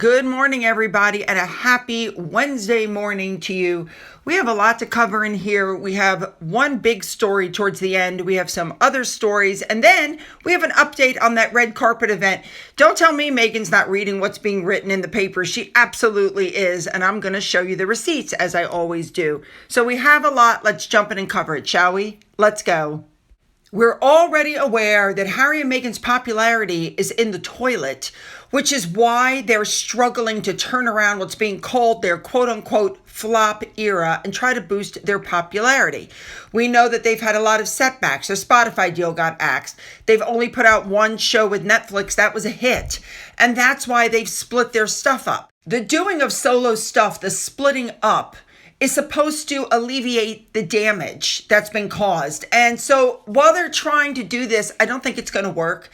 Good morning, everybody, and a happy Wednesday morning to you. We have a lot to cover in here. We have one big story towards the end. We have some other stories, and then we have an update on that red carpet event. Don't tell me Meghan's not reading what's being written in the paper. She absolutely is, and I'm going to show you the receipts, as I always do. So we have a lot. Let's jump in and cover it, shall we? Let's go. We're already aware that Harry and Meghan's popularity is in the toilet, which is why they're struggling to turn around what's being called their quote-unquote flop era and try to boost their popularity. We know that they've had a lot of setbacks. Their Spotify deal got axed. They've only put out one show with Netflix. That was a hit. And that's why they've split their stuff up. The doing of solo stuff, the splitting up, is supposed to alleviate the damage that's been caused. And so while they're trying to do this, I don't think it's going to work.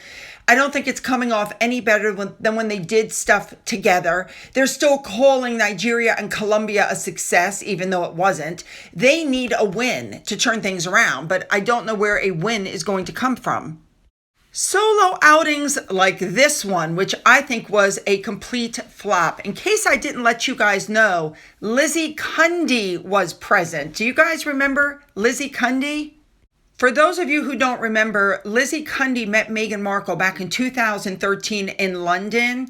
I don't think it's coming off any better than when they did stuff together. They're still calling Nigeria and Colombia a success, even though it wasn't. They need a win to turn things around, but I don't know where a win is going to come from. Solo outings like this one, which I think was a complete flop. In case I didn't let you guys know, Lizzie Cundy was present. Do you guys remember Lizzie Cundy? For those of you who don't remember, Lizzie Cundy met Meghan Markle back in 2013 in London,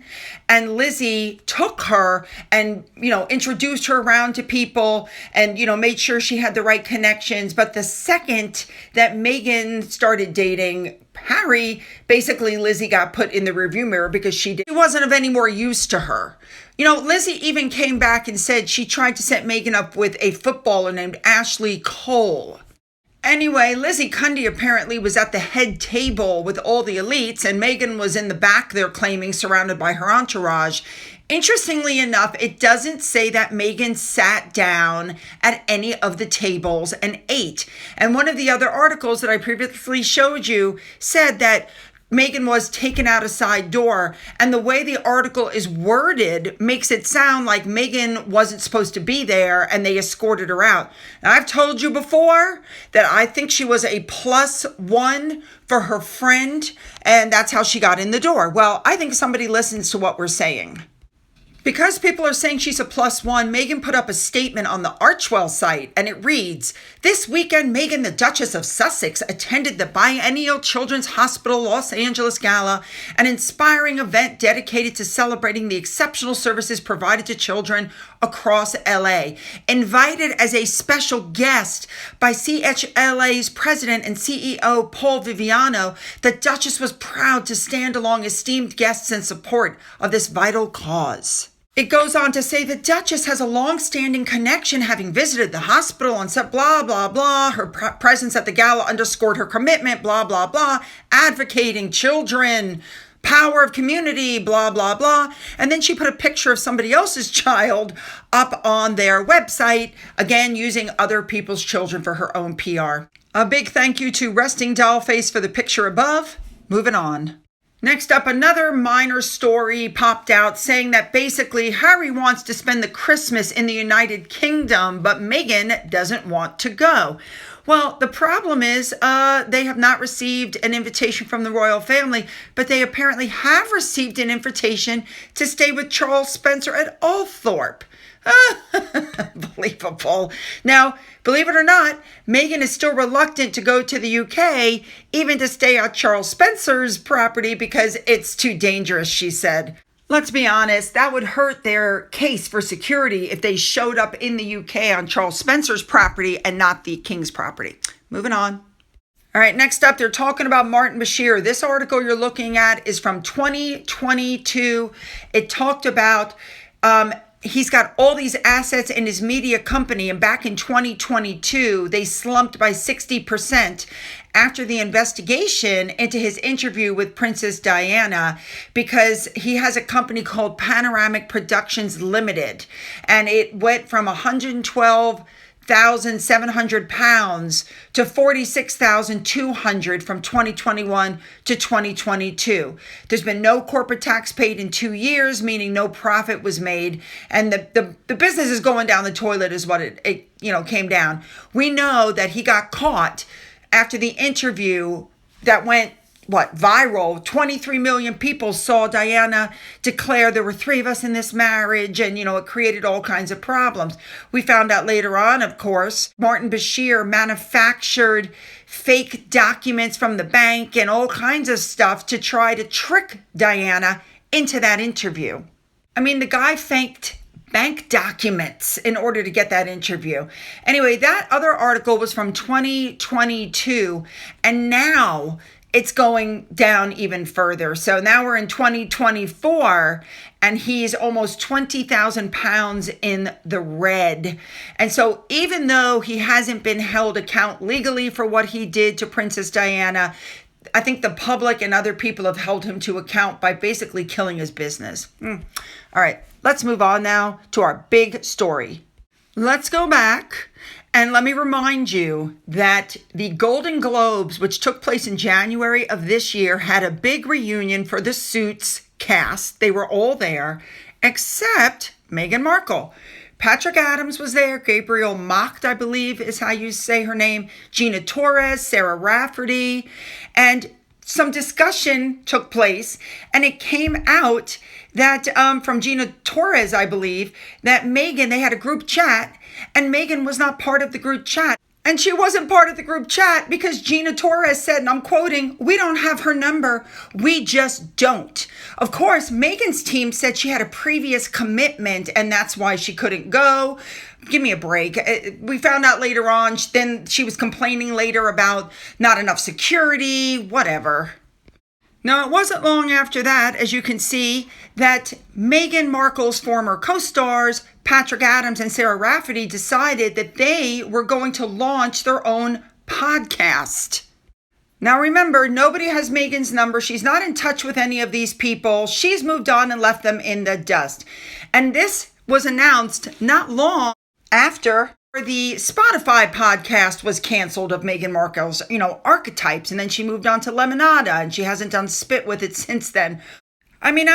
and Lizzie took her and, introduced her around to people and, made sure she had the right connections. But the second that Meghan started dating Harry, basically Lizzie got put in the rearview mirror because she wasn't of any more use to her. Lizzie even came back and said she tried to set Meghan up with a footballer named Ashley Cole. Anyway, Lizzie Cundy apparently was at the head table with all the elites, and Meghan was in the back, they're claiming, surrounded by her entourage. Interestingly enough, it doesn't say that Meghan sat down at any of the tables and ate. And one of the other articles that I previously showed you said that Meghan was taken out a side door, and the way the article is worded makes it sound like Meghan wasn't supposed to be there and they escorted her out. Now, I've told you before that I think she was a +1 for her friend, and that's how she got in the door. Well, I think somebody listens to what we're saying. Because people are saying she's a +1, Meghan put up a statement on the Archwell site, and it reads, "This weekend, Meghan, the Duchess of Sussex, attended the Biennial Children's Hospital Los Angeles Gala, an inspiring event dedicated to celebrating the exceptional services provided to children across LA. Invited as a special guest by CHLA's president and CEO, Paul Viviano, the Duchess was proud to stand along esteemed guests in support of this vital cause." It goes on to say the Duchess has a long-standing connection, having visited the hospital and said blah, blah, blah. Her presence at the gala underscored her commitment, blah, blah, blah, advocating children, power of community, blah, blah, blah. And then she put a picture of somebody else's child up on their website, again, using other people's children for her own PR. A big thank you to Resting Dollface for the picture above. Moving on. Next up, another minor story popped out saying that basically Harry wants to spend the Christmas in the United Kingdom, but Meghan doesn't want to go. Well, the problem is they have not received an invitation from the royal family, but they apparently have received an invitation to stay with Charles Spencer at Althorpe. Unbelievable. Now, believe it or not, Meghan is still reluctant to go to the UK, even to stay at Charles Spencer's property because it's too dangerous, she said. Let's be honest, that would hurt their case for security if they showed up in the UK on Charles Spencer's property and not the King's property. Moving on. All right, next up, they're talking about Martin Bashir. This article you're looking at is from 2022. It talked about he's got all these assets in his media company, and back in 2022, they slumped by 60% after the investigation into his interview with Princess Diana, because he has a company called Panoramic Productions Limited, and it went from 112,700 pounds to 46,200 from 2021 to 2022. There's been no corporate tax paid in 2 years, meaning no profit was made, and the business is going down the toilet is what it came down. We know that he got caught after the interview that went viral. 23 million people saw Diana declare there were three of us in this marriage, and it created all kinds of problems. We found out later on, of course, Martin Bashir manufactured fake documents from the bank and all kinds of stuff to try to trick Diana into that interview. I mean, the guy faked bank documents in order to get that interview. Anyway, that other article was from 2022, and now it's going down even further. So now we're in 2024, and he's almost 20,000 pounds in the red. And so even though he hasn't been held account legally for what he did to Princess Diana, I think the public and other people have held him to account by basically killing his business. All right, let's move on now to our big story. Let's go back and let me remind you that the Golden Globes, which took place in January of this year, had a big reunion for the Suits cast. They were all there, except Meghan Markle. Patrick Adams was there. Gabriel Macht, I believe is how you say her name. Gina Torres, Sarah Rafferty. And some discussion took place, and it came out that from Gina Torres, I believe, that Meghan, they had a group chat, and Meghan was not part of the group chat. And she wasn't part of the group chat because Gina Torres said, and I'm quoting, "We don't have her number. We just don't." Of course, Meghan's team said she had a previous commitment and that's why she couldn't go. Give me a break. We found out later on, then she was complaining later about not enough security, whatever. Now, it wasn't long after that, as you can see, that Meghan Markle's former co-stars, Patrick Adams and Sarah Rafferty, decided that they were going to launch their own podcast. Now, remember, nobody has Meghan's number. She's not in touch with any of these people. She's moved on and left them in the dust. And this was announced not long after the Spotify podcast was canceled of Meghan Markle's, Archetypes. And then she moved on to Lemonada, and she hasn't done Spit with it since then. I mean,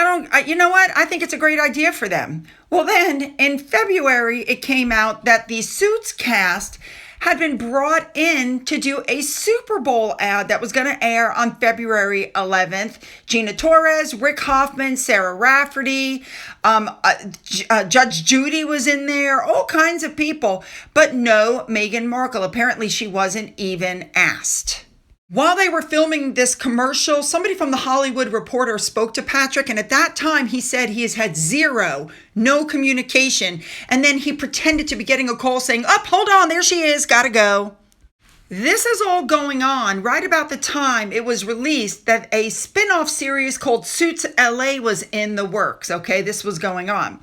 you know what? I think it's a great idea for them. Well, then in February, it came out that the Suits cast had been brought in to do a Super Bowl ad that was going to air on February 11th. Gina Torres, Rick Hoffman, Sarah Rafferty, Judge Judy was in there, all kinds of people. But no, Meghan Markle. Apparently she wasn't even asked. While they were filming this commercial, somebody from the Hollywood Reporter spoke to Patrick, and at that time he said he has had no communication, and then he pretended to be getting a call saying, hold on, there she is, gotta go. This is all going on right about the time it was released that a spin-off series called Suits LA was in the works, okay? This was going on.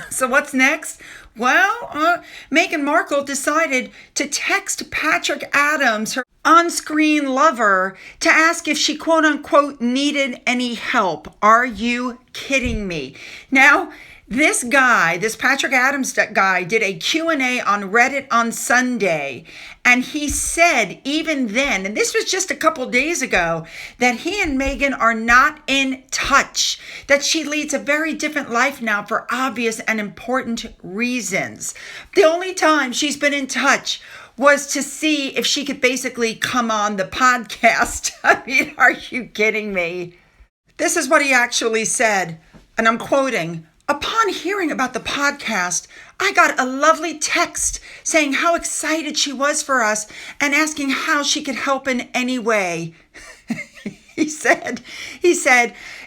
So what's next? Well, Meghan Markle decided to text Patrick Adams, her on-screen lover, to ask if she quote-unquote needed any help. Are you kidding me? Now, this Patrick Adams guy, did a Q&A on Reddit on Sunday, and he said even then, and this was just a couple days ago, that he and Meghan are not in touch, that she leads a very different life now for obvious and important reasons. The only time she's been in touch was to see if she could basically come on the podcast. I mean, are you kidding me? This is what he actually said, and I'm quoting, "Upon hearing about the podcast, I got a lovely text saying how excited she was for us and asking how she could help in any way." He said,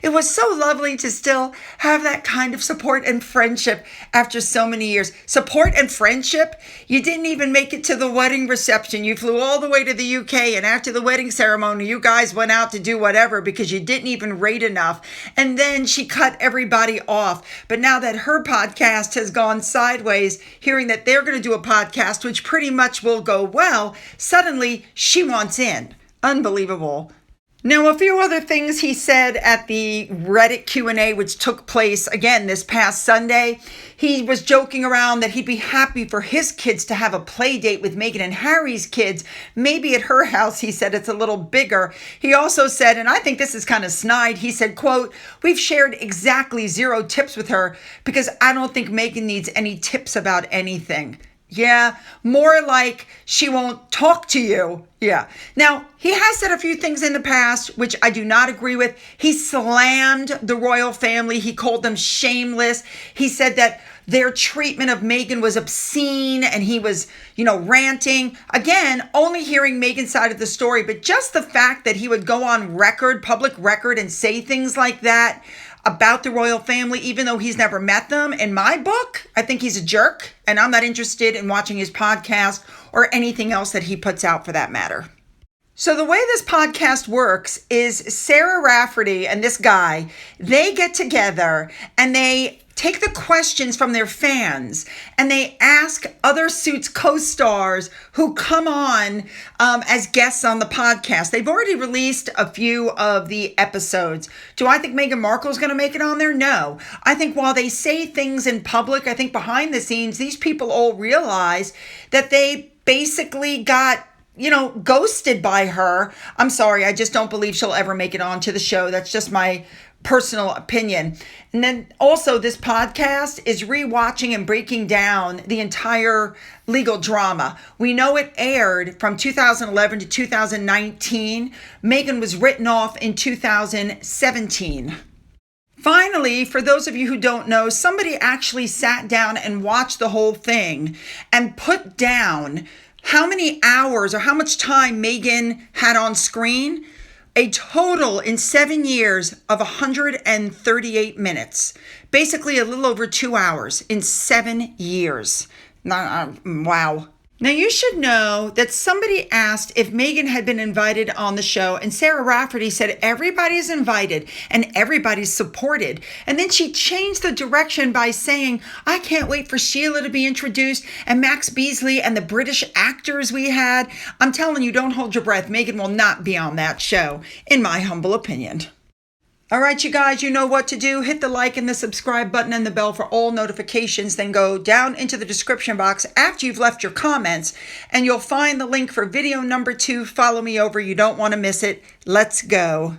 "It was so lovely to still have that kind of support and friendship after so many years." Support and friendship? You didn't even make it to the wedding reception. You flew all the way to the UK, and after the wedding ceremony, you guys went out to do whatever because you didn't even rate enough. And then she cut everybody off. But now that her podcast has gone sideways, hearing that they're going to do a podcast, which pretty much will go well, suddenly she wants in. Unbelievable. Now, a few other things he said at the Reddit Q&A, which took place, again, this past Sunday. He was joking around that he'd be happy for his kids to have a play date with Meghan and Harry's kids. Maybe at her house, he said, it's a little bigger. He also said, and I think this is kind of snide, he said, quote, "We've shared exactly 0 tips with her because I don't think Meghan needs any tips about anything." Yeah, more like she won't talk to you. Yeah. Now, he has said a few things in the past, which I do not agree with. He slammed the royal family. He called them shameless. He said that their treatment of Meghan was obscene and he was, ranting. Again, only hearing Meghan's side of the story, but just the fact that he would go on record, public record, and say things like that about the royal family, even though he's never met them. In my book, I think he's a jerk, and I'm not interested in watching his podcast or anything else that he puts out for that matter. So the way this podcast works is Sarah Rafferty and this guy, they get together and they take the questions from their fans and they ask other Suits co-stars who come on as guests on the podcast. They've already released a few of the episodes. Do I think Meghan Markle is going to make it on there? No. I think while they say things in public, I think behind the scenes, these people all realize that they basically got ghosted by her. I'm sorry, I just don't believe she'll ever make it onto the show. That's just my personal opinion. And then also this podcast is rewatching and breaking down the entire legal drama. We know it aired from 2011 to 2019. Meghan was written off in 2017. Finally, for those of you who don't know, somebody actually sat down and watched the whole thing and put down how many hours or how much time Meghan had on screen. A total in 7 years of 138 minutes. Basically a little over 2 hours in 7 years. Wow. Now you should know that somebody asked if Meghan had been invited on the show, and Sarah Rafferty said everybody's invited and everybody's supported. And then she changed the direction by saying, I can't wait for Sheila to be introduced and Max Beasley and the British actors we had. I'm telling you, don't hold your breath. Meghan will not be on that show, in my humble opinion. All right, you guys, you know what to do. Hit the like and the subscribe button and the bell for all notifications. Then go down into the description box after you've left your comments, and you'll find the link for video number 2. Follow me over. You don't want to miss it. Let's go.